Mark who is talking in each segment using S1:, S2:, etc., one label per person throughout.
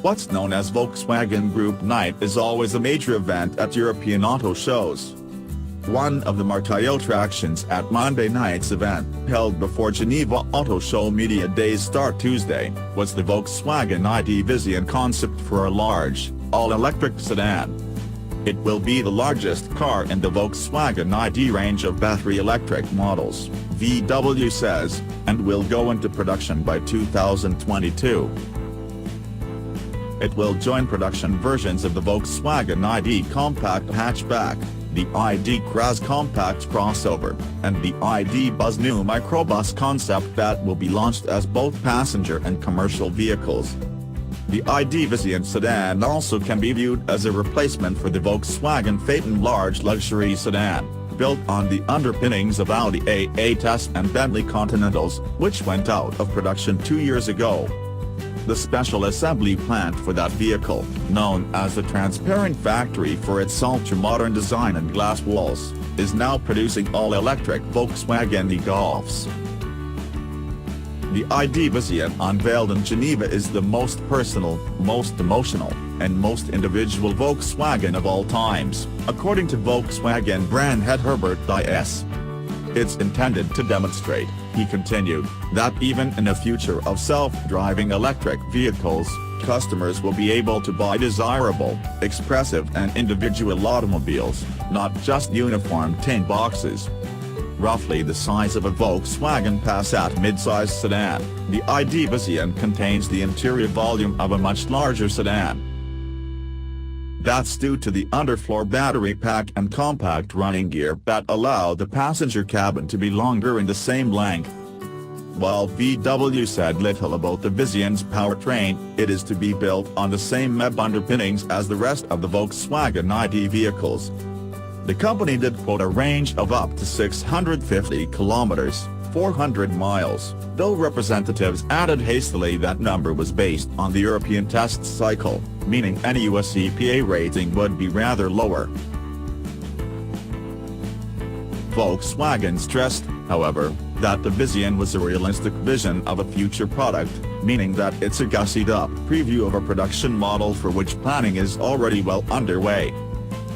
S1: What's known as Volkswagen Group Night is always a major event at European auto shows. One of the marquee attractions at Monday night's event, held before Geneva Auto Show Media Days start Tuesday, was the Volkswagen ID Vizzion concept for a large, all-electric sedan. It will be the largest car in the Volkswagen ID range of battery electric models, VW says, and will go into production by 2022. It will join production versions of the Volkswagen ID Compact Hatchback, the ID Cross Compact Crossover, and the ID Buzz new microbus concept that will be launched as both passenger and commercial vehicles. The ID Vizzion sedan also can be viewed as a replacement for the Volkswagen Phaeton large luxury sedan, built on the underpinnings of Audi A8s and Bentley Continentals, which went out of production 2 years ago. The special assembly plant for that vehicle, known as the Transparent Factory for its ultra-modern design and glass walls, is now producing all-electric Volkswagen e-Golfs. The ID Vizzion unveiled in Geneva is the most personal, most emotional, and most individual Volkswagen of all times, according to Volkswagen brand head Herbert Diess. It's intended to demonstrate, he continued, that even in a future of self-driving electric vehicles, customers will be able to buy desirable, expressive and individual automobiles, not just uniform tin boxes. Roughly the size of a Volkswagen Passat midsize sedan, the ID Vizzion contains the interior volume of a much larger sedan. That's due to the underfloor battery pack and compact running gear that allow the passenger cabin to be longer in the same length. While VW said little about the Vizzion's powertrain, it is to be built on the same MEB underpinnings as the rest of the Volkswagen ID vehicles. The company did quote a range of up to 650 kilometers, 400 miles, though representatives added hastily that number was based on the European test cycle, meaning any US EPA rating would be rather lower. Volkswagen stressed, however, that the Vizzion was a realistic vision of a future product, meaning that it's a gussied-up preview of a production model for which planning is already well underway.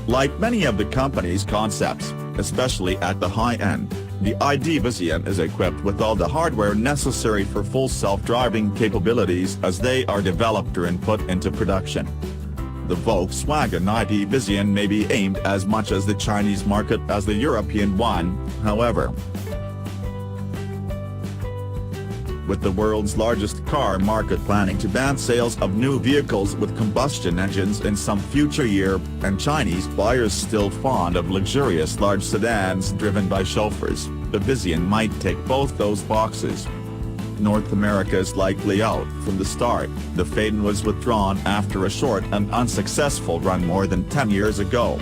S1: Like many of the company's concepts, especially at the high end, the ID Vizzion is equipped with all the hardware necessary for full self-driving capabilities as they are developed or put into production. The Volkswagen ID Vizzion may be aimed as much as the Chinese market as the European one, however. With the world's largest car market planning to ban sales of new vehicles with combustion engines in some future year, and Chinese buyers still fond of luxurious large sedans driven by chauffeurs, the Vizzion might tick both those boxes. North America is likely out from the start. The Phaeton was withdrawn after a short and unsuccessful run more than 10 years ago.